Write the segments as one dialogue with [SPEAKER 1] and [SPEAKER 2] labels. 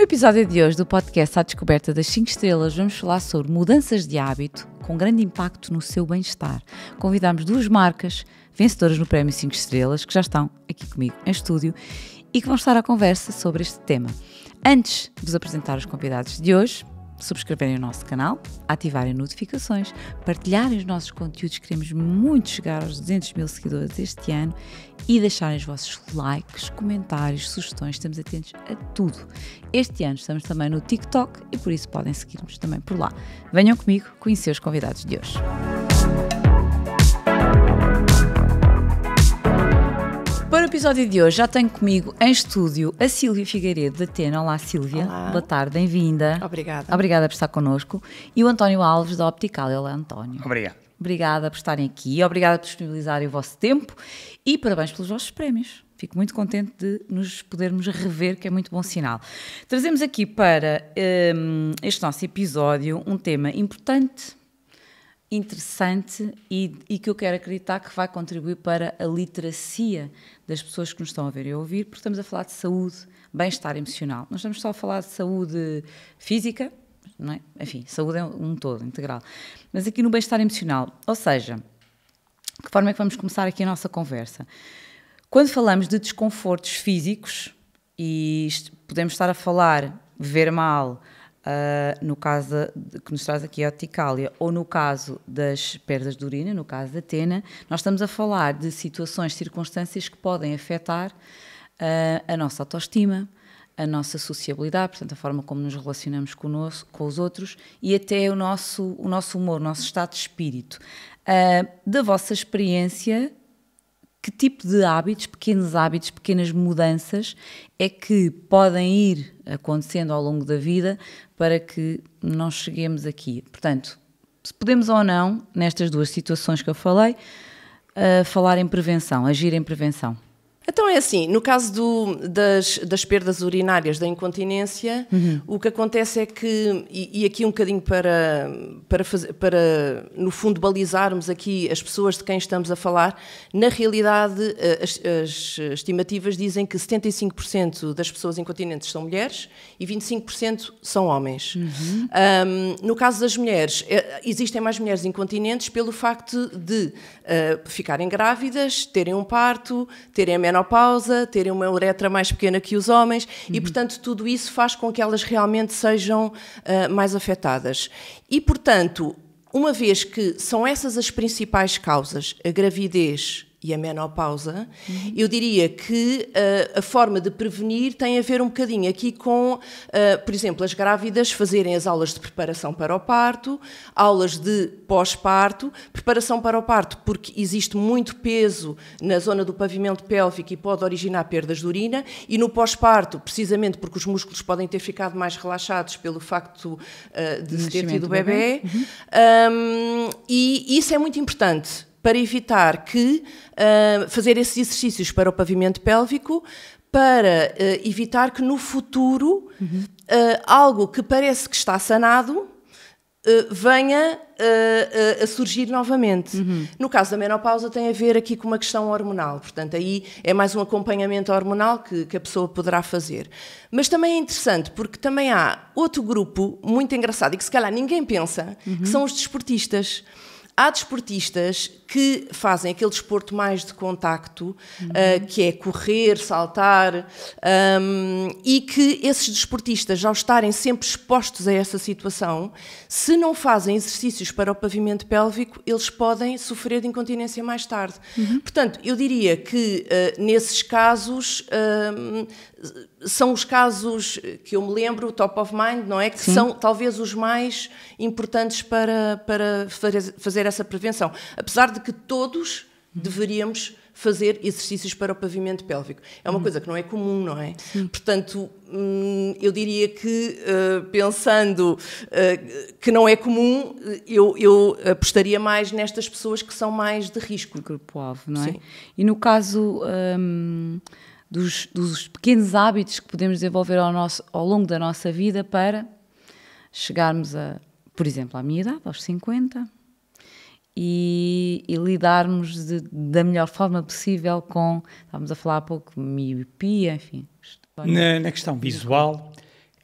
[SPEAKER 1] episódio de hoje do podcast À Descoberta das 5 Estrelas, vamos falar sobre mudanças de hábito com grande impacto no seu bem-estar. Convidamos duas marcas vencedoras no Prémio 5 Estrelas, que já estão aqui comigo em estúdio e que vão estar à conversa sobre este tema. Antes de vos apresentar os convidados de hoje, subscreverem o nosso canal, ativarem notificações, partilharem os nossos conteúdos, queremos muito chegar aos 200 mil seguidores este ano, e deixarem os vossos likes, comentários, sugestões, estamos atentos a tudo. Este ano estamos também no TikTok e por isso podem seguir-nos também por lá. Venham comigo conhecer os convidados de hoje. Para o episódio de hoje já tenho comigo em estúdio a Sílvia Figueiredo da Tena. Olá Sílvia,
[SPEAKER 2] Olá.
[SPEAKER 1] Boa tarde, bem-vinda.
[SPEAKER 2] Obrigada.
[SPEAKER 1] Obrigada por estar connosco. E o António Alves da Optical. Olá António.
[SPEAKER 3] Obrigado.
[SPEAKER 1] Obrigada por estarem aqui, obrigada por disponibilizarem o vosso tempo e parabéns pelos vossos prémios. Fico muito contente de nos podermos rever, que é muito bom sinal. Trazemos aqui para este nosso episódio um tema importante, interessante e que eu quero acreditar que vai contribuir para a literacia das pessoas que nos estão a ver e a ouvir, porque estamos a falar de saúde, bem-estar emocional. Não estamos só a falar de saúde física, não é? Enfim, saúde é um todo, integral. Mas aqui no bem-estar emocional, ou seja, de que forma é que vamos começar aqui a nossa conversa? Quando falamos de desconfortos físicos, e podemos estar a falar ver mal, no caso que nos traz aqui a Oticália, ou no caso das perdas de urina, no caso da Tena, nós estamos a falar de situações, circunstâncias que podem afetar a nossa autoestima, a nossa sociabilidade, portanto a forma como nos relacionamos com os outros e até o nosso humor, o nosso estado de espírito. Da vossa experiência, que tipo de hábitos, pequenas mudanças é que podem ir acontecendo ao longo da vida para que nós cheguemos aqui? Portanto, se podemos ou não, nestas duas situações que eu falei, falar em prevenção, agir em prevenção.
[SPEAKER 2] Então é assim, no caso das perdas urinárias, da incontinência, o que acontece é que, e aqui um bocadinho para no fundo balizarmos aqui as pessoas de quem estamos a falar, na realidade as estimativas dizem que 75% das pessoas incontinentes são mulheres e 25% são homens. No caso das mulheres, existem mais mulheres incontinentes pelo facto de ficarem grávidas, terem um parto, terem a menopausa, terem uma uretra mais pequena que os homens e, portanto, tudo isso faz com que elas realmente sejam mais afetadas. E, portanto, uma vez que são essas as principais causas, a gravidez e a menopausa, eu diria que a forma de prevenir tem a ver um bocadinho aqui com, por exemplo, as grávidas fazerem as aulas de preparação para o parto, aulas de pós-parto, preparação para o parto porque existe muito peso na zona do pavimento pélvico e pode originar perdas de urina, e no pós-parto, precisamente porque os músculos podem ter ficado mais relaxados pelo facto de se ter tido o bebê. E isso é muito importante para evitar que fazer esses exercícios para o pavimento pélvico, para evitar que no futuro algo que parece que está sanado venha a surgir novamente. No caso da menopausa tem a ver aqui com uma questão hormonal, portanto aí é mais um acompanhamento hormonal que a pessoa poderá fazer. Mas também é interessante porque também há outro grupo muito engraçado e que se calhar ninguém pensa, que são os desportistas. Há desportistas que fazem aquele desporto mais de contacto, que é correr, saltar, e que esses desportistas, ao estarem sempre expostos a essa situação, se não fazem exercícios para o pavimento pélvico, eles podem sofrer de incontinência mais tarde. Portanto, eu diria que nesses casos são os casos que eu me lembro, top of mind, não é? Que são talvez os mais importantes para fazer essa prevenção. Apesar de que todos deveríamos fazer exercícios para o pavimento pélvico. É uma coisa que não é comum, não é? Portanto, eu diria que, pensando que não é comum, eu apostaria mais nestas pessoas que são mais de risco.
[SPEAKER 1] Grupo-alvo, não é?
[SPEAKER 2] Sim.
[SPEAKER 1] E no caso dos pequenos hábitos que podemos desenvolver ao longo da nossa vida para chegarmos por exemplo, à minha idade, aos 50, e lidarmos da melhor forma possível com, estávamos a falar há pouco, miopia, enfim.
[SPEAKER 3] Na questão visual,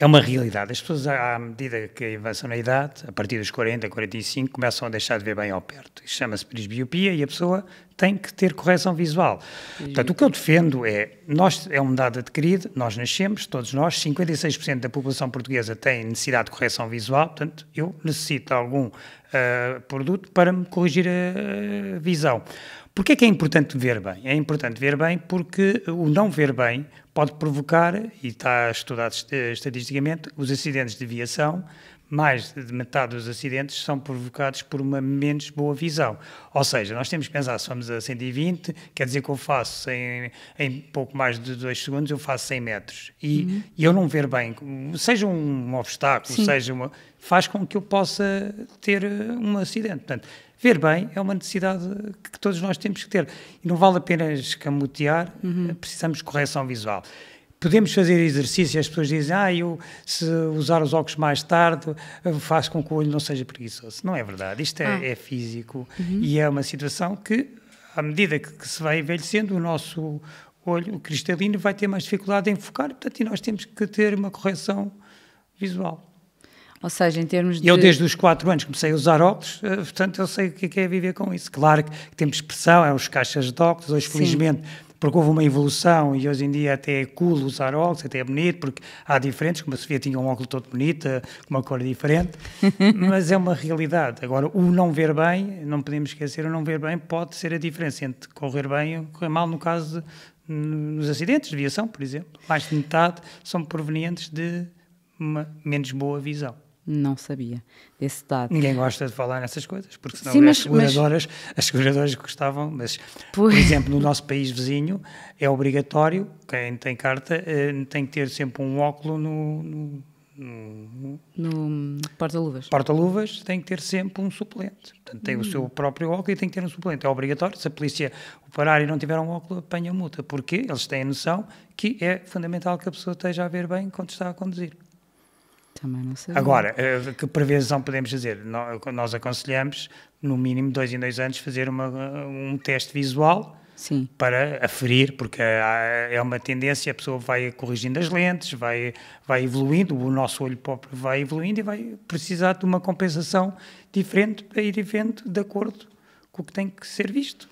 [SPEAKER 3] É uma realidade. As pessoas, à medida que avançam na idade, a partir dos 40, 45, começam a deixar de ver bem ao perto. Isto chama-se presbiopia e a pessoa tem que ter correção visual. Portanto, o que eu defendo é um dado adquirido, nós nascemos, todos nós, 56% da população portuguesa tem necessidade de correção visual, portanto, eu necessito de algum produto para me corrigir a visão. Porquê é que é importante ver bem? É importante ver bem porque o não ver bem pode provocar, e está estudado estatisticamente, os acidentes de viação. Mais de metade dos acidentes são provocados por uma menos boa visão. Ou seja, nós temos que pensar, se vamos a 120, quer dizer que eu faço em pouco mais de 2 segundos, eu faço 100 metros. E eu não ver bem, seja um obstáculo, faz com que eu possa ter um acidente. Portanto, ver bem é uma necessidade que todos nós temos que ter. E não vale a pena escamotear, precisamos de correção visual. Podemos fazer exercício, as pessoas dizem, se usar os óculos mais tarde, faz com que o olho não seja preguiçoso. Não é verdade, isto é físico e é uma situação que, à medida que se vai envelhecendo, o nosso olho cristalino vai ter mais dificuldade em focar, portanto, e nós temos que ter uma correção visual.
[SPEAKER 1] Ou seja, em termos de...
[SPEAKER 3] Eu, desde os 4 anos, comecei a usar óculos, portanto, eu sei o que é viver com isso. Claro que temos expressão, os caixas de óculos, hoje, felizmente, porque houve uma evolução e hoje em dia até é cool usar óculos, até é bonito, porque há diferentes, como a Sofia tinha um óculos todo bonito, com uma cor diferente, mas é uma realidade. Agora, o não ver bem, não podemos esquecer, o não ver bem pode ser a diferença entre correr bem ou correr mal, no caso, nos acidentes de viação, por exemplo. Mais de metade são provenientes de uma menos boa visão.
[SPEAKER 1] Não sabia esse dado.
[SPEAKER 3] Ninguém gosta de falar nessas coisas, porque senão as seguradoras gostavam, mas, por exemplo, no nosso país vizinho é obrigatório, quem tem carta tem que ter sempre um óculo no
[SPEAKER 1] porta-luvas.
[SPEAKER 3] Porta-luvas tem que ter sempre um suplente. Portanto, tem o seu próprio óculos e tem que ter um suplente. É obrigatório. Se a polícia o parar e não tiver um óculos, apanha multa. Porque eles têm a noção que é fundamental que a pessoa esteja a ver bem quando está a conduzir.
[SPEAKER 1] Também não sabia.
[SPEAKER 3] Agora, que prevenção podemos fazer? Nós aconselhamos, no mínimo 2 em 2 anos, fazer um teste visual para aferir, porque é uma tendência, a pessoa vai corrigindo as lentes, vai evoluindo, o nosso olho próprio vai evoluindo e vai precisar de uma compensação diferente para ir vendo de acordo com o que tem que ser visto.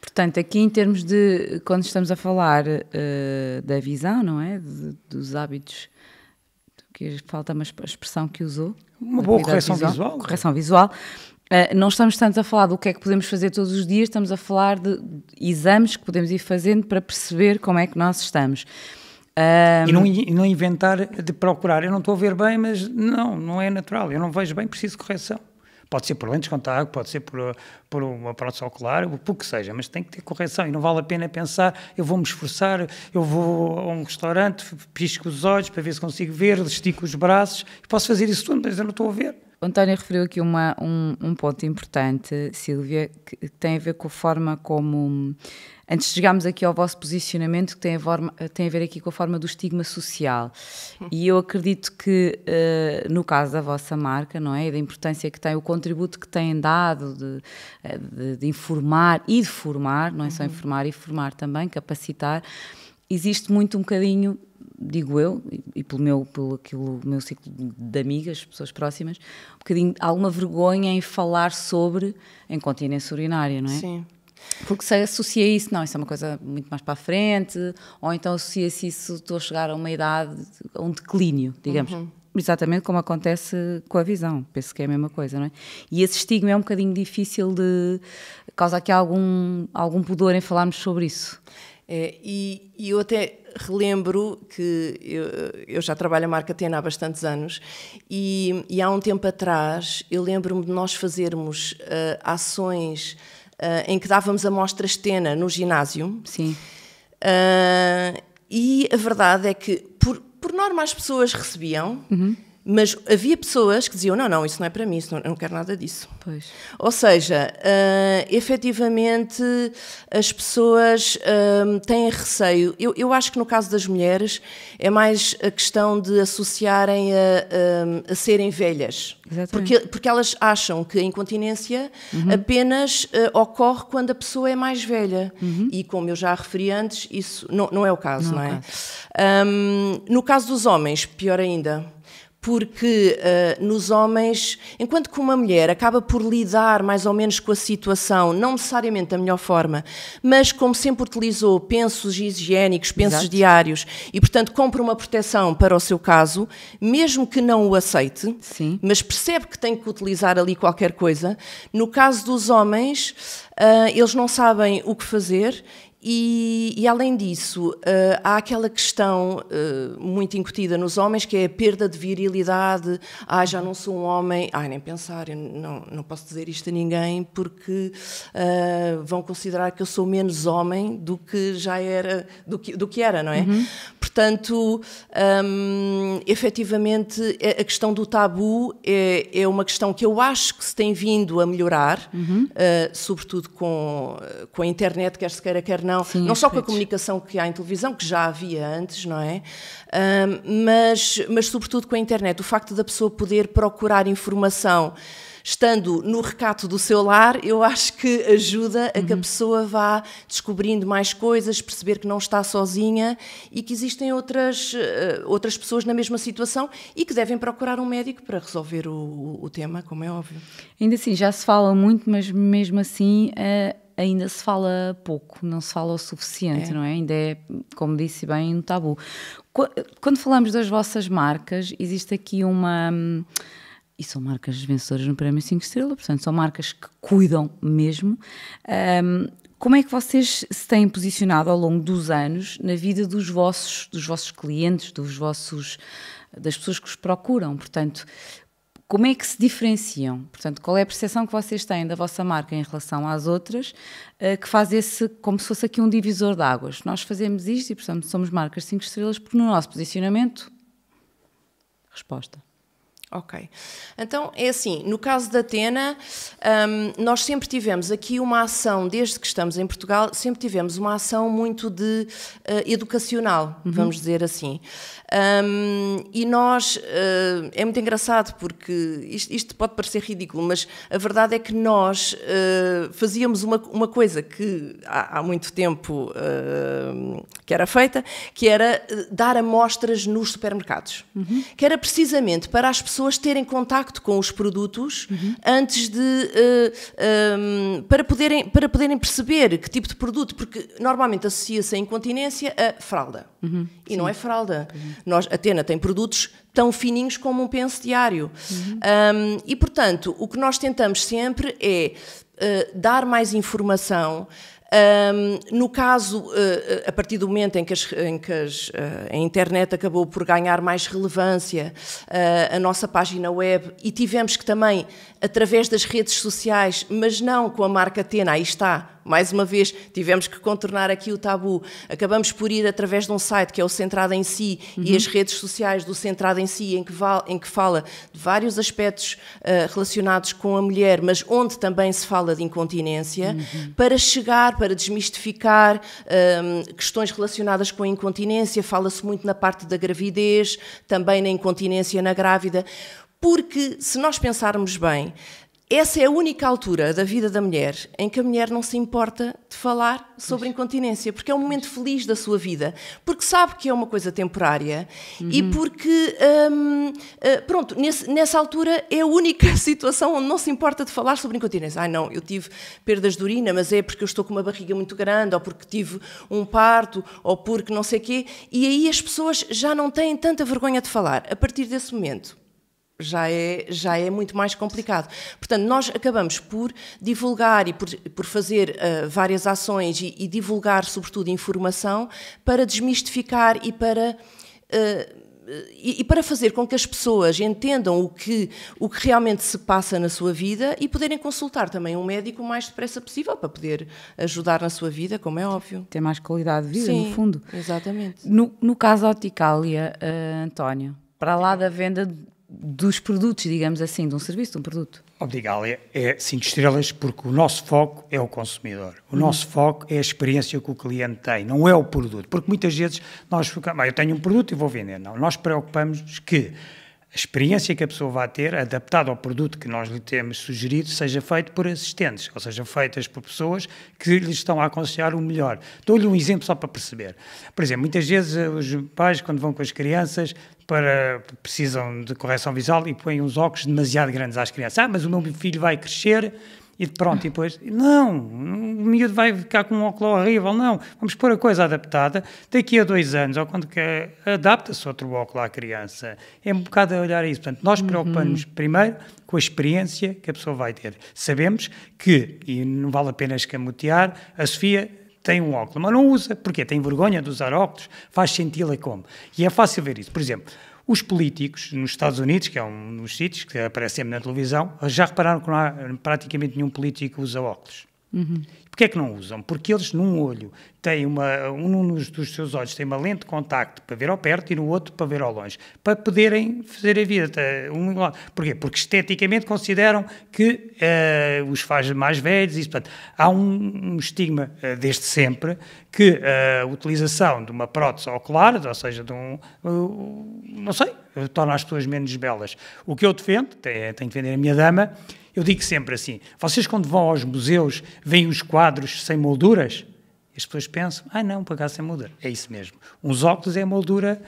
[SPEAKER 1] Portanto, aqui em termos de, quando estamos a falar da visão, não é? Dos hábitos... que falta uma expressão que usou.
[SPEAKER 3] Uma boa correção visual.
[SPEAKER 1] Correção visual. Não estamos tanto a falar do que é que podemos fazer todos os dias, estamos a falar de exames que podemos ir fazendo para perceber como é que nós estamos.
[SPEAKER 3] E não inventar de procurar. Eu não estou a ver bem, mas não é natural. Eu não vejo bem, preciso de correção. Pode ser por lentes de contacto, pode ser por uma prótese ocular, por que seja, mas tem que ter correção e não vale a pena pensar, eu vou-me esforçar, eu vou a um restaurante, pisco os olhos para ver se consigo ver, estico os braços, posso fazer isso tudo, mas eu não estou a ver.
[SPEAKER 1] O António referiu aqui um ponto importante, Sílvia, que tem a ver com a forma como... Antes de chegarmos aqui ao vosso posicionamento, que tem a ver aqui com a forma do estigma social. E eu acredito que, no caso da vossa marca, não é? E da importância que tem, o contributo que têm dado de informar e de formar, não é só informar e formar também, capacitar, existe muito um bocadinho, digo eu, e pelo meu ciclo de amigas, pessoas próximas, um bocadinho, alguma vergonha em falar sobre incontinência urinária, não é?
[SPEAKER 2] Sim.
[SPEAKER 1] Porque se associa isso, não, isso é uma coisa muito mais para a frente, ou então associa-se isso, estou a chegar a uma idade, a um declínio, digamos. Exatamente como acontece com a visão, penso que é a mesma coisa, não é? E esse estigma é um bocadinho difícil de... causa aqui algum pudor em falarmos sobre isso.
[SPEAKER 2] E eu até relembro que eu já trabalho a marca Tena há bastantes anos e há um tempo atrás eu lembro-me de nós fazermos ações em que dávamos amostras Tena no ginásio.
[SPEAKER 1] Sim.
[SPEAKER 2] E a verdade é que, por norma, as pessoas recebiam Mas havia pessoas que diziam, não, isso não é para mim, eu não quero nada disso.
[SPEAKER 1] Pois.
[SPEAKER 2] Ou seja, efetivamente as pessoas têm receio. Eu acho que no caso das mulheres é mais a questão de associarem a serem velhas. Porque elas acham que a incontinência apenas ocorre quando a pessoa é mais velha. E como eu já referi antes, isso não é o caso, não é? No caso dos homens, pior ainda. Porque nos homens, enquanto que uma mulher acaba por lidar mais ou menos com a situação, não necessariamente da melhor forma, mas como sempre utilizou pensos higiênicos, pensos diários, e portanto compra uma proteção para o seu caso, mesmo que não o aceite, mas percebe que tem que utilizar ali qualquer coisa, no caso dos homens, eles não sabem o que fazer. E além disso, há aquela questão muito incutida nos homens, que é a perda de virilidade. Já não sou um homem, nem pensar, eu não posso dizer isto a ninguém, porque vão considerar que eu sou menos homem do que já era, do que era, não é? Portanto, efetivamente, a questão do tabu é uma questão que eu acho que se tem vindo a melhorar, sobretudo com a internet, quer se queira, quer não.
[SPEAKER 1] Sim,
[SPEAKER 2] não só com a comunicação que há em televisão, que já havia antes, não é? Mas sobretudo com a internet, o facto da pessoa poder procurar informação estando no recato do seu lar, eu acho que ajuda a que a pessoa vá descobrindo mais coisas, perceber que não está sozinha e que existem outras pessoas na mesma situação e que devem procurar um médico para resolver o tema, como é óbvio.
[SPEAKER 1] Ainda assim, já se fala muito, mas mesmo assim ainda se fala pouco, não se fala o suficiente, não é? Ainda é, como disse bem, um tabu. Quando falamos das vossas marcas, existe aqui e são marcas vencedoras no Prémio 5 Estrelas, portanto, são marcas que cuidam mesmo. Como é que vocês se têm posicionado ao longo dos anos na vida dos vossos clientes, das pessoas que os procuram? Portanto, como é que se diferenciam? Portanto, qual é a percepção que vocês têm da vossa marca em relação às outras, que faz como se fosse aqui um divisor de águas? Nós fazemos isto e, portanto, somos marcas 5 estrelas porque no nosso posicionamento... Resposta.
[SPEAKER 2] Ok. Então, é assim, no caso da Tena, nós sempre tivemos aqui uma ação, desde que estamos em Portugal, sempre tivemos uma ação muito educacional, vamos dizer assim. E nós, é muito engraçado porque isto pode parecer ridículo, mas a verdade é que nós fazíamos uma coisa que há muito tempo que era feita, que era dar amostras nos supermercados, que era precisamente para as pessoas terem contacto com os produtos antes de para poderem perceber que tipo de produto, porque normalmente associa-se a incontinência a fralda e não é fralda. A Tena tem produtos tão fininhos como um penso diário e portanto o que nós tentamos sempre é dar mais informação. No caso, a partir do momento em que a internet acabou por ganhar mais relevância, a nossa página web, e tivemos que também, através das redes sociais, mas não com a marca Tena, aí está, mais uma vez, tivemos que contornar aqui o tabu, acabamos por ir através de um site que é o Centrada em Si e as redes sociais do Centrada em Si, em que fala de vários aspectos relacionados com a mulher, mas onde também se fala de incontinência, para desmistificar questões relacionadas com a incontinência. Fala-se muito na parte da gravidez, também na incontinência na grávida, porque se nós pensarmos bem, essa é a única altura da vida da mulher em que a mulher não se importa de falar sobre incontinência, porque é um momento feliz da sua vida, porque sabe que é uma coisa temporária e porque, pronto, nessa altura é a única situação onde não se importa de falar sobre incontinência. Não, eu tive perdas de urina, mas é porque eu estou com uma barriga muito grande, ou porque tive um parto, ou porque não sei o quê, e aí as pessoas já não têm tanta vergonha de falar. A partir desse momento, já é muito mais complicado. Portanto, nós acabamos por divulgar e por fazer várias ações e divulgar, sobretudo, informação para desmistificar e para fazer com que as pessoas entendam o que realmente se passa na sua vida e poderem consultar também um médico o mais depressa possível para poder ajudar na sua vida, como é óbvio.
[SPEAKER 1] Ter mais qualidade de vida,
[SPEAKER 2] Sim,
[SPEAKER 1] no fundo.
[SPEAKER 2] Exatamente.
[SPEAKER 1] No caso da Horticália, António, para lá da venda dos produtos, digamos assim, de um serviço, de um produto?
[SPEAKER 3] Opticalia é 5 estrelas porque o nosso foco é o consumidor. O nosso foco é a experiência que o cliente tem, não é o produto. Porque muitas vezes nós ficamos, eu tenho um produto e vou vender. Não, nós preocupamos que a experiência que a pessoa vai ter, adaptada ao produto que nós lhe temos sugerido, seja feito por assistentes, ou seja, feitas por pessoas que lhe estão a aconselhar o melhor. Dou-lhe um exemplo só para perceber. Por exemplo, muitas vezes os pais, quando vão com as crianças, precisam de correção visual e põem uns óculos demasiado grandes às crianças. Mas o meu filho vai crescer e pronto, e depois, não, o miúdo vai ficar com um óculos horrível, não, vamos pôr a coisa adaptada, daqui a 2 anos, ou quando quer, adapta-se outro óculos à criança. É um bocado a olhar isso. Portanto, nós preocupamos primeiro com a experiência que a pessoa vai ter. Sabemos que, e não vale a pena escamotear, a Sofia tem um óculos, mas não usa. Porquê? Tem vergonha de usar óculos, faz senti-la como. E é fácil ver isso. Por exemplo, os políticos nos Estados Unidos, que é um dos sítios que aparece sempre na televisão, já repararam que não há praticamente nenhum político que usa óculos. Porquê é que não usam? Porque eles num olho têm dos seus olhos tem uma lente de contacto para ver ao perto e no outro para ver ao longe, para poderem fazer a vida. Porquê? Porque esteticamente consideram que os faz mais velhos. E, portanto, há um estigma desde sempre que a utilização de uma prótese ocular, ou seja, não sei, torna as pessoas menos belas. O que eu defendo, tenho de defender a minha dama, eu digo sempre assim, vocês quando vão aos museus veem os quadros sem molduras? E as pessoas pensam, não, por acaso sem moldura. É isso mesmo. Uns óculos é a moldura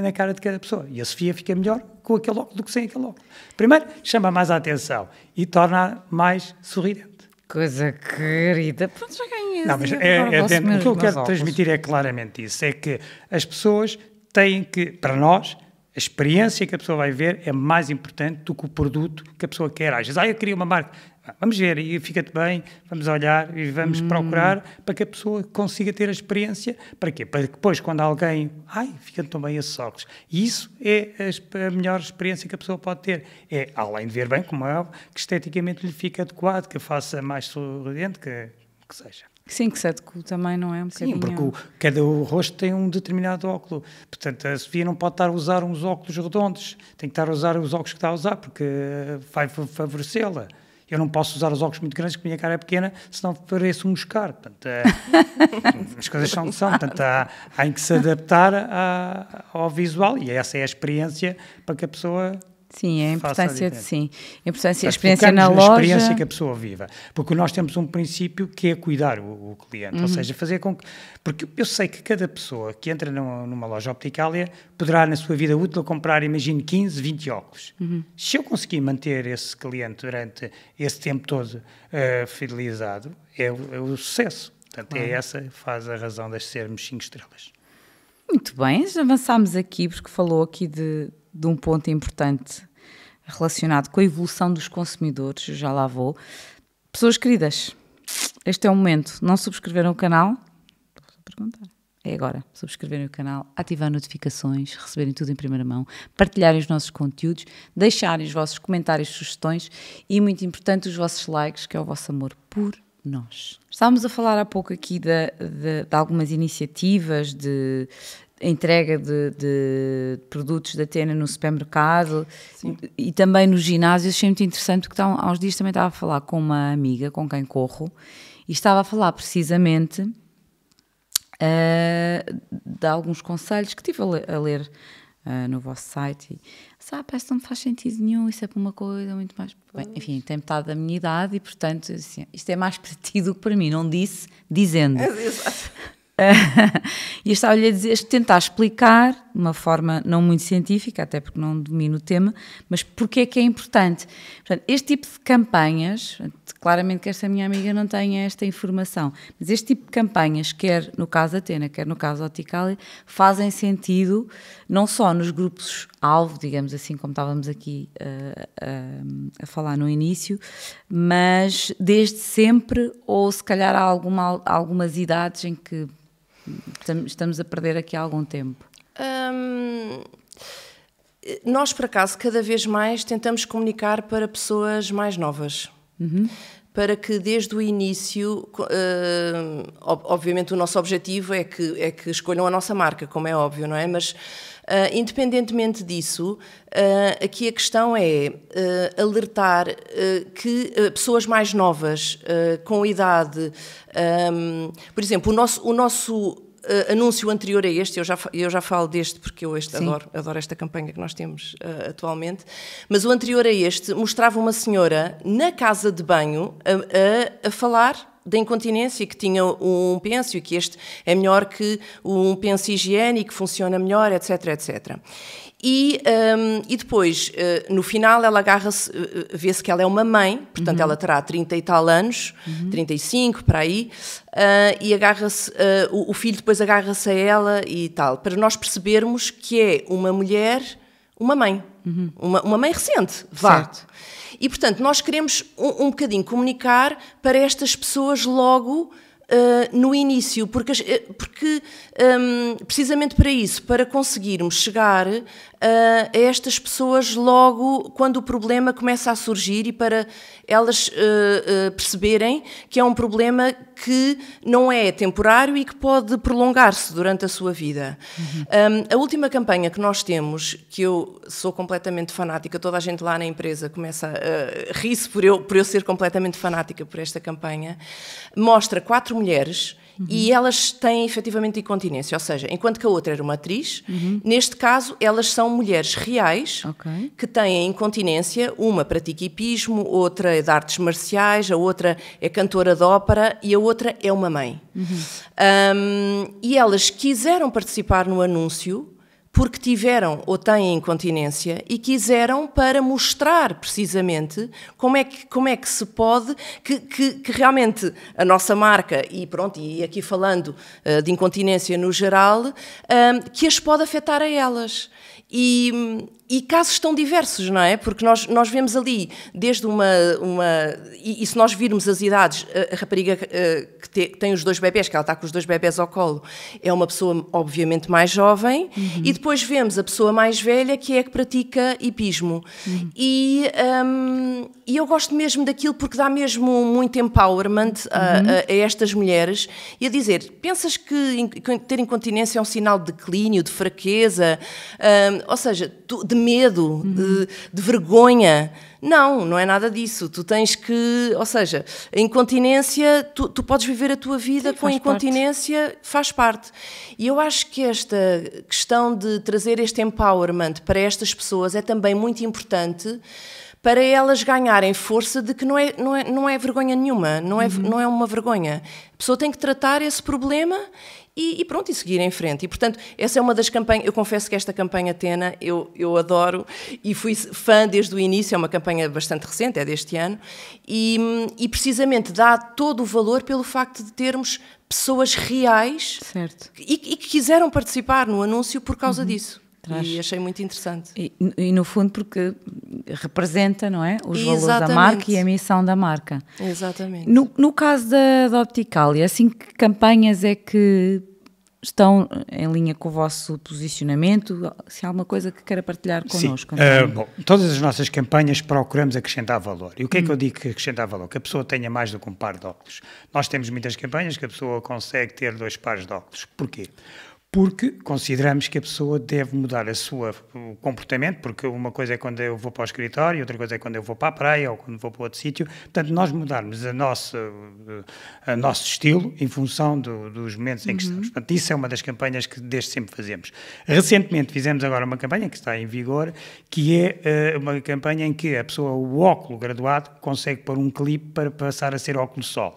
[SPEAKER 3] na cara de cada pessoa. E a Sofia fica melhor com aquele óculos do que sem aquele óculos. Primeiro, chama mais a atenção e torna mais sorridente.
[SPEAKER 1] Coisa querida. Pronto, já ganhei.
[SPEAKER 3] Não, mas o que eu quero transmitir é claramente isso. É que as pessoas têm que, para nós, a experiência que a pessoa vai ver é mais importante do que o produto que a pessoa quer. Às vezes, eu queria uma marca. Vamos ver, e fica-te bem, vamos olhar e vamos procurar para que a pessoa consiga ter a experiência. Para quê? Para que depois, quando alguém... fica-te tão bem esses óculos. E isso é a melhor experiência que a pessoa pode ter. É, além de ver bem, como é óbvio, que esteticamente lhe fique adequado, que a faça mais sorridente, que seja.
[SPEAKER 1] Sim, que se adequa também, não é?
[SPEAKER 3] Sim, porque cada rosto tem um determinado óculo. Portanto, a Sofia não pode estar a usar uns óculos redondos. Tem que estar a usar os óculos que está a usar, porque vai favorecê-la. Eu não posso usar os óculos muito grandes, porque a minha cara é pequena, senão pareço um moscar. Portanto, as coisas são o que são. Portanto, há em que se adaptar ao visual, e essa é a experiência para que a pessoa...
[SPEAKER 1] Sim, a importância a experiência na loja.
[SPEAKER 3] A experiência que a pessoa viva. Porque nós temos um princípio que é cuidar o cliente, ou seja, fazer com que... Porque eu sei que cada pessoa que entra numa loja Opticalia poderá, na sua vida útil, comprar, imagino, 15, 20 óculos. Se eu conseguir manter esse cliente durante esse tempo todo fidelizado, é o sucesso. Portanto, é essa que faz a razão de sermos 5 estrelas.
[SPEAKER 1] Muito bem, já avançámos aqui, porque falou aqui de um ponto importante relacionado com a evolução dos consumidores, já lá vou. Pessoas queridas, este é o momento. Não subscreveram o canal? Estou a perguntar. É agora. Subscreverem o canal, ativar notificações, receberem tudo em primeira mão, partilharem os nossos conteúdos, deixarem os vossos comentários, sugestões e, muito importante, os vossos likes, que é o vosso amor por nós. Estávamos a falar há pouco aqui de algumas iniciativas de entrega de produtos da Tena no supermercado e também no ginásio. Achei muito interessante porque há uns dias também estava a falar com uma amiga com quem corro e estava a falar precisamente de alguns conselhos que estive a ler no vosso site e parece que não me faz sentido nenhum, isso é para uma coisa muito mais... Bem, enfim, tem metade da minha idade e portanto assim, isto é mais para ti do que para mim, não disse dizendo.
[SPEAKER 2] Exato.
[SPEAKER 1] E eu estava-lhe a dizer, tentar explicar de uma forma não muito científica, até porque não domino o tema, mas porque é que é importante. Portanto, este tipo de campanhas, claramente que esta minha amiga não tenha esta informação, mas este tipo de campanhas, quer no caso da Tena, quer no caso da Opticalia, fazem sentido não só nos grupos-alvo, digamos assim, como estávamos aqui a falar no início, mas desde sempre, ou se calhar há algumas idades em que estamos a perder aqui há algum tempo?
[SPEAKER 2] Nós, por acaso, cada vez mais tentamos comunicar para pessoas mais novas. para que desde o início, obviamente o nosso objetivo é que escolham a nossa marca, como é óbvio, não é? Mas independentemente disso, aqui a questão é alertar que pessoas mais novas, com idade, por exemplo, o nosso anúncio anterior a este, eu já falo deste porque eu adoro esta campanha que nós temos atualmente, mas o anterior a este mostrava uma senhora na casa de banho a falar da incontinência, que tinha um pêncio, que este é melhor que um pêncio higiênico, funciona melhor, etc, etc. E depois, no final, ela agarra-se, vê-se que ela é uma mãe, portanto ela terá 30 e tal anos, 35, para aí, e agarra-se, o filho depois agarra-se a ela e tal, para nós percebermos que é uma mulher, uma mãe, uma mãe recente, vá. Certo. E, portanto, nós queremos um bocadinho comunicar para estas pessoas logo no início, porque precisamente para isso, para conseguirmos chegar a estas pessoas logo quando o problema começa a surgir e para elas perceberem que é um problema que não é temporário e que pode prolongar-se durante a sua vida. A última campanha que nós temos, que eu sou completamente fanática, toda a gente lá na empresa começa a rir-se por eu ser completamente fanática por esta campanha, mostra 4 mulheres e elas têm efetivamente incontinência, ou seja, enquanto que a outra era uma atriz, neste caso elas são mulheres reais que têm incontinência, uma pratica hipismo, outra é de artes marciais, a outra é cantora de ópera e a outra é uma mãe. E elas quiseram participar no anúncio porque tiveram ou têm incontinência e quiseram para mostrar precisamente como é que se pode, que realmente a nossa marca, e pronto, e aqui falando de incontinência no geral, que as pode afetar a elas. E casos tão diversos, não é? Porque nós vemos ali, desde e se nós virmos as idades, a rapariga que tem os 2 bebés, que ela está com os 2 bebés ao colo, é uma pessoa obviamente mais jovem, e depois vemos a pessoa mais velha, que é a que pratica hipismo. E eu gosto mesmo daquilo porque dá mesmo muito empowerment a estas mulheres, e a dizer, pensas que ter incontinência é um sinal de declínio, de fraqueza, ou seja, de medo, de vergonha? Não é nada disso. Tu tens que, ou seja, a incontinência, tu podes viver a tua vida com a incontinência, faz parte. E eu acho que esta questão de trazer este empowerment para estas pessoas é também muito importante para elas ganharem força de que não é vergonha nenhuma, não é uma vergonha. A pessoa tem que tratar esse problema e pronto, e seguir em frente. E, portanto, essa é uma das campanhas. Eu confesso que esta campanha Tena eu adoro e fui fã desde o início. É uma campanha bastante recente, é deste ano, e precisamente dá todo o valor pelo facto de termos pessoas reais e que quiseram participar no anúncio por causa disso. E achei muito interessante.
[SPEAKER 1] E no fundo porque representa, não é, os valores da marca e a missão da marca.
[SPEAKER 2] Exatamente.
[SPEAKER 1] No caso da Opticalia, assim, que campanhas é que estão em linha com o vosso posicionamento? Se há alguma coisa que queira partilhar connosco?
[SPEAKER 3] Bom, todas as nossas campanhas procuramos acrescentar valor. E o que é que eu digo que acrescentar valor? Que a pessoa tenha mais do que um par de óculos. Nós temos muitas campanhas que a pessoa consegue ter 2 pares de óculos. Porquê? Porque consideramos que a pessoa deve mudar o comportamento, porque uma coisa é quando eu vou para o escritório, outra coisa é quando eu vou para a praia ou quando vou para outro sítio. Portanto, nós mudarmos o nosso estilo em função dos momentos em que estamos. Portanto, isso é uma das campanhas que desde sempre fazemos. Recentemente fizemos agora uma campanha que está em vigor, que é uma campanha em que a pessoa, o óculo graduado, consegue pôr um clipe para passar a ser óculos-sol.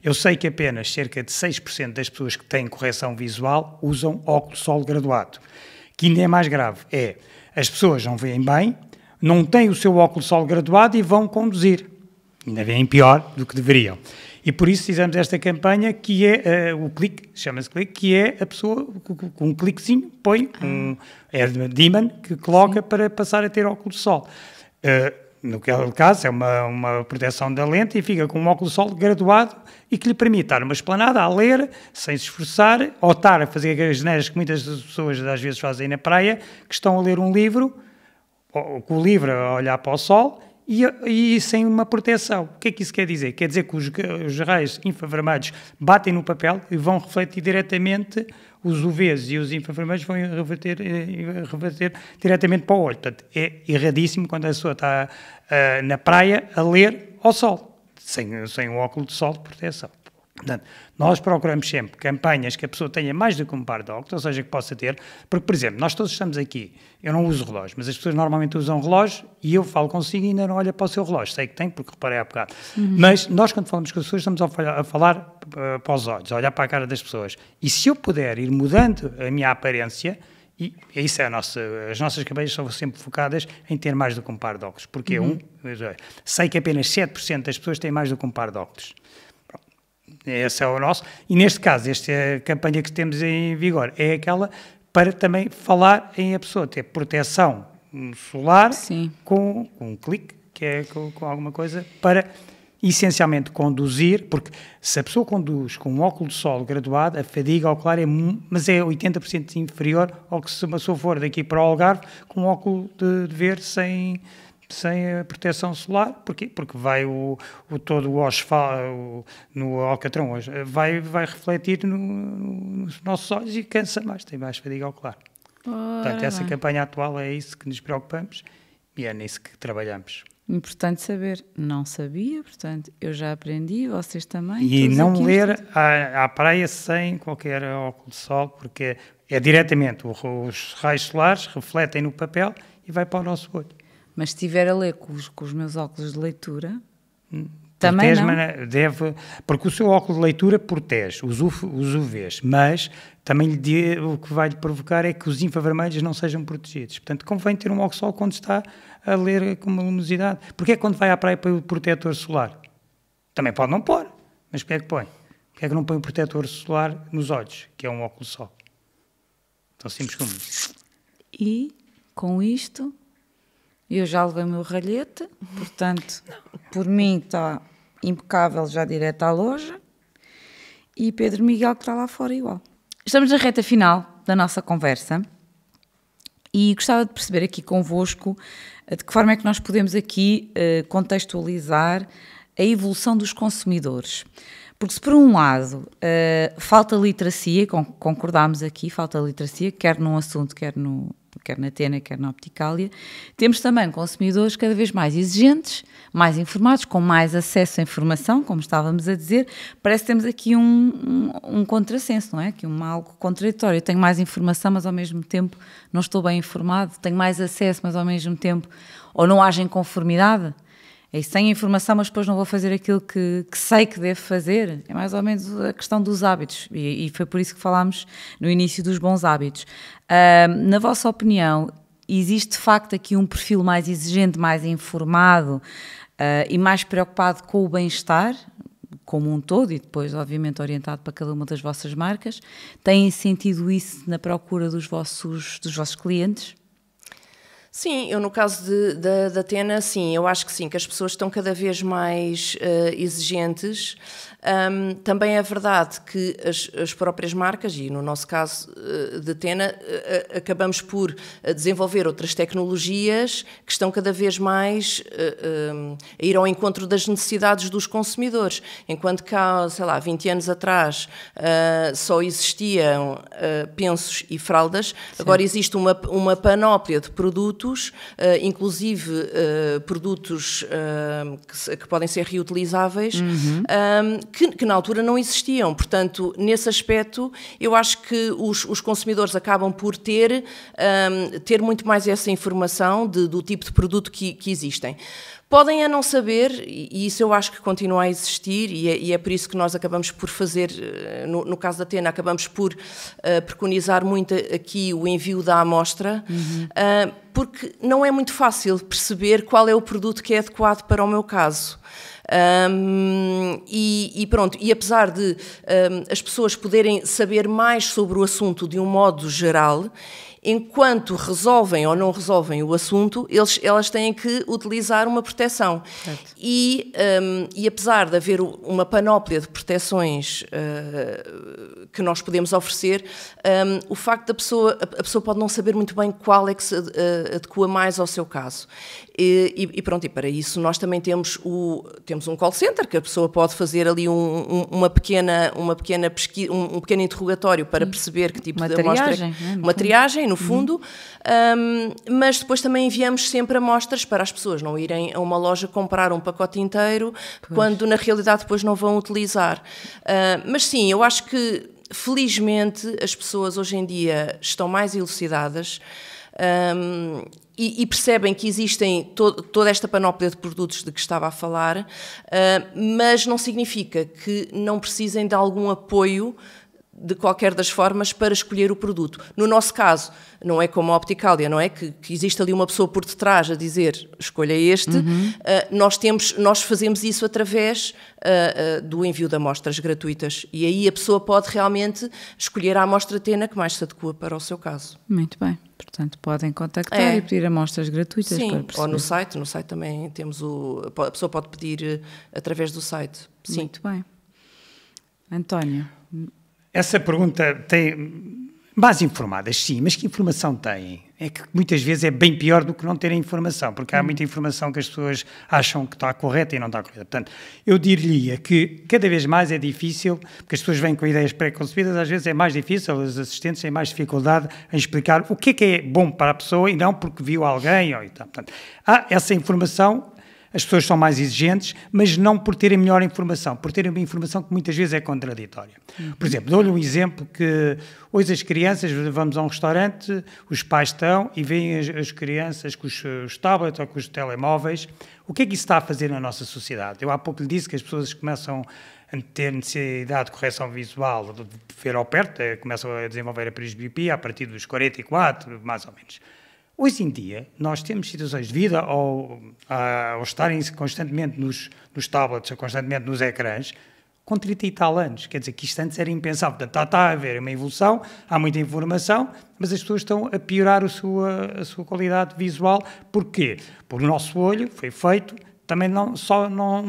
[SPEAKER 3] Eu sei que apenas cerca de 6% das pessoas que têm correção visual usam óculos-sol graduado. Que ainda é mais grave, as pessoas não veem bem, não têm o seu óculos-sol graduado e vão conduzir. Ainda veem pior do que deveriam. E por isso fizemos esta campanha que é o clique, chama-se clique, que é a pessoa com um cliquezinho põe um Demon que coloca para passar a ter óculos-sol. No caso, é uma proteção da lente e fica com um óculos-sol graduado e que lhe permite estar numa esplanada a ler, sem se esforçar, ou estar a fazer as neiras que muitas pessoas às vezes fazem na praia, que estão a ler um livro, com o livro a olhar para o sol, e sem uma proteção. O que é que isso quer dizer? Quer dizer que os raios infravermelhos batem no papel e vão refletir diretamente, os UVs e os infravermelhos vão reverter diretamente para o olho. Portanto, é erradíssimo quando a pessoa está na praia a ler ao sol, sem um óculos de sol de proteção. Portanto, nós procuramos sempre campanhas que a pessoa tenha mais do que um par de óculos, ou seja, que possa ter, porque, por exemplo, nós todos estamos aqui, eu não uso relógio, mas as pessoas normalmente usam relógio e eu falo consigo e ainda não olho para o seu relógio, sei que tem, porque reparei há bocado. Mas nós, quando falamos com as pessoas, estamos a falar para os olhos, a olhar para a cara das pessoas. E se eu puder ir mudando a minha aparência, e isso é as nossas campanhas são sempre focadas em ter mais do que um par de óculos, porque sei que apenas 7% das pessoas têm mais do que um par de óculos. Esse é o nosso, e neste caso, esta campanha que temos em vigor é aquela para também falar em a pessoa ter proteção solar com um clique, que é com alguma coisa, para essencialmente conduzir, porque se a pessoa conduz com um óculos de sol graduado, a fadiga ocular mas é 80% inferior ao que se uma pessoa for daqui para o Algarve com um óculos de ver sem a proteção solar. Porquê? Porque vai todo o asfalto no alcatrão vai refletir nos nossos olhos e cansa mais, tem mais fadiga ocular. Portanto, essa campanha atual é isso que nos preocupamos e é nisso que trabalhamos.
[SPEAKER 1] Importante saber. Não sabia, portanto, eu já aprendi, vocês também.
[SPEAKER 3] E não ler à praia sem qualquer óculos de sol, porque é diretamente os raios solares refletem no papel e vai para o nosso olho.
[SPEAKER 1] Mas se estiver a ler com os meus óculos de leitura, também não?
[SPEAKER 3] Porque o seu óculos de leitura protege os UVs, mas também o que vai lhe provocar é que os infravermelhos não sejam protegidos. Portanto, convém ter um óculos de sol quando está a ler com uma luminosidade. Porque é quando vai à praia para o protetor solar? Também pode não pôr, mas porquê é que põe? Porquê é que não põe um protetor solar nos olhos, que é um óculos de sol? Tão simples como isso.
[SPEAKER 1] E, com isto, eu já levei o meu ralhete, portanto, por mim está impecável, já direto à loja, e Pedro Miguel que está lá fora igual. Estamos na reta final da nossa conversa e gostava de perceber aqui convosco de que forma é que nós podemos aqui contextualizar a evolução dos consumidores. Porque se por um lado falta literacia, concordámos aqui, falta literacia, quer num assunto, quer na Tena, quer na Opticália, temos também consumidores cada vez mais exigentes, mais informados, com mais acesso à informação, como estávamos a dizer. Parece que temos aqui um contrassenso, não é? Aqui algo contraditório. Eu tenho mais informação, mas ao mesmo tempo não estou bem informado. Tenho mais acesso, mas ao mesmo tempo ou não haja conformidade. É isso, tenho informação, mas depois não vou fazer aquilo que sei que devo fazer. É mais ou menos a questão dos hábitos. E foi por isso que falámos no início dos bons hábitos. Na vossa opinião, existe de facto aqui um perfil mais exigente, mais informado e mais preocupado com o bem-estar como um todo e depois, obviamente, orientado para cada uma das vossas marcas? Têm sentido isso na procura dos vossos clientes?
[SPEAKER 2] Sim, eu no caso da Tena, sim, eu acho que sim, que as pessoas estão cada vez mais exigentes. Também é verdade que as próprias marcas, e no nosso caso de Tena, acabamos por desenvolver outras tecnologias que estão cada vez mais a ir ao encontro das necessidades dos consumidores. Enquanto que há, sei lá, 20 anos atrás só existiam pensos e fraldas, sim. Agora existe uma panóplia de produtos, inclusive produtos que podem ser reutilizáveis, que na altura não existiam. Portanto, nesse aspecto, eu acho que os consumidores acabam por ter muito mais essa informação do tipo de produto que existem. Podem a não saber, e isso eu acho que continua a existir, e é por isso que nós acabamos por fazer, no caso da Tena, acabamos por preconizar muito aqui o envio da amostra, porque não é muito fácil perceber qual é o produto que é adequado para o meu caso. E pronto, e apesar de as pessoas poderem saber mais sobre o assunto de um modo geral, enquanto resolvem ou não resolvem o assunto, elas têm que utilizar uma proteção. E apesar de haver uma panóplia de proteções que nós podemos oferecer, o facto da a pessoa pode não saber muito bem qual é que se adequa mais ao seu caso. E pronto, e para isso nós também temos um call center, que a pessoa pode fazer ali uma pequena pesquisa, um pequeno interrogatório para perceber que tipo de amostra... Uma triagem, no fundo, mas depois também enviamos sempre amostras para as pessoas não irem a uma loja comprar um pacote inteiro, quando na realidade depois não vão utilizar. Mas sim, eu acho que felizmente as pessoas hoje em dia estão mais elucidadas, e percebem que existem toda esta panóplia de produtos de que estava a falar, mas não significa que não precisem de algum apoio de qualquer das formas para escolher o produto. No nosso caso, não é como a Opticalia, não é? Que existe ali uma pessoa por detrás a dizer, escolha este. Nós fazemos isso através do envio de amostras gratuitas, e aí a pessoa pode realmente escolher a amostra Tena que mais se adequa para o seu caso.
[SPEAKER 1] Muito bem. Portanto, podem contactar e pedir amostras gratuitas.
[SPEAKER 2] Sim,
[SPEAKER 1] para perceber.
[SPEAKER 2] Ou no site também temos a pessoa pode pedir através do site. Sim.
[SPEAKER 1] Muito bem. António...
[SPEAKER 3] Essa pergunta tem bases informadas, sim, mas que informação têm? É que muitas vezes é bem pior do que não terem informação, porque há muita informação que as pessoas acham que está correta e não está correta. Portanto, eu diria que cada vez mais é difícil, porque as pessoas vêm com ideias pré-concebidas, às vezes é mais difícil, os assistentes têm mais dificuldade em explicar o que é bom para a pessoa e não porque viu alguém. Ou tal. Portanto, há essa informação. As pessoas são mais exigentes, mas não por terem melhor informação, por terem uma informação que muitas vezes é contraditória. Por exemplo, dou-lhe um exemplo que hoje as crianças, vamos a um restaurante, os pais estão e veem as crianças com os tablets ou com os telemóveis. O que é que isso está a fazer na nossa sociedade? Eu há pouco lhe disse que as pessoas começam a ter necessidade de correção visual, de ver ao perto, começam a desenvolver a presbiopia a partir dos 44, mais ou menos. Hoje em dia, nós temos situações de vida ao estarem constantemente nos tablets ou constantemente nos ecrãs, com 30 e tal anos. Quer dizer, que isto antes era impensável. Portanto, está a haver uma evolução, há muita informação, mas as pessoas estão a piorar a sua qualidade visual. Porquê? Porque o nosso olho foi feito... Também não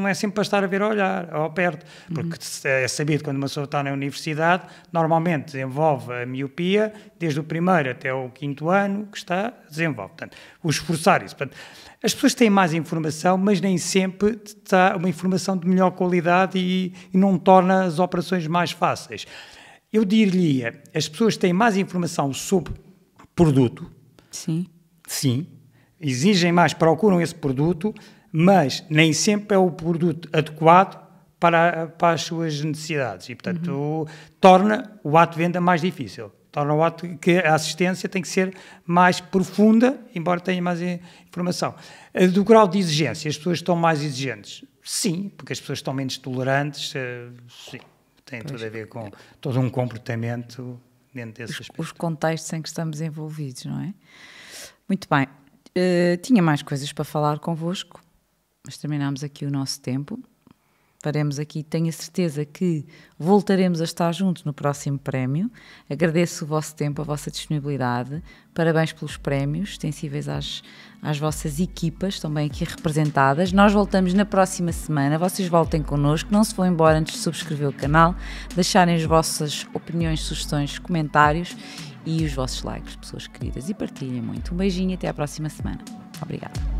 [SPEAKER 3] é sempre para estar a ver ao perto, porque é sabido que quando uma pessoa está na universidade, normalmente desenvolve a miopia, desde o primeiro até o 5º ano que desenvolve. Portanto, o esforçar isso. Portanto, as pessoas têm mais informação, mas nem sempre está uma informação de melhor qualidade e não torna as operações mais fáceis. Eu diria, as pessoas têm mais informação sobre produto.
[SPEAKER 1] Sim.
[SPEAKER 3] Sim. Exigem mais, procuram esse produto, mas nem sempre é o produto adequado para as suas necessidades e, portanto, torna o ato de venda mais difícil. Torna o ato que a assistência tem que ser mais profunda, embora tenha mais informação. Do grau de exigência, as pessoas estão mais exigentes? Sim, porque as pessoas estão menos tolerantes, sim. Tem tudo a ver com todo um comportamento dentro desse aspecto.
[SPEAKER 1] Os contextos em que estamos envolvidos, não é? Muito bem. Tinha mais coisas para falar convosco, mas terminamos aqui o nosso tempo. Faremos aqui, tenho a certeza que voltaremos a estar juntos no próximo prémio. Agradeço o vosso tempo, a vossa disponibilidade. Parabéns pelos prémios, extensíveis às vossas equipas, estão bem aqui representadas. Nós voltamos na próxima semana, vocês voltem connosco, não se vão embora antes de subscrever o canal, deixarem as vossas opiniões, sugestões, comentários e os vossos likes, pessoas queridas, e partilhem muito. Um beijinho e até à próxima semana. Obrigada.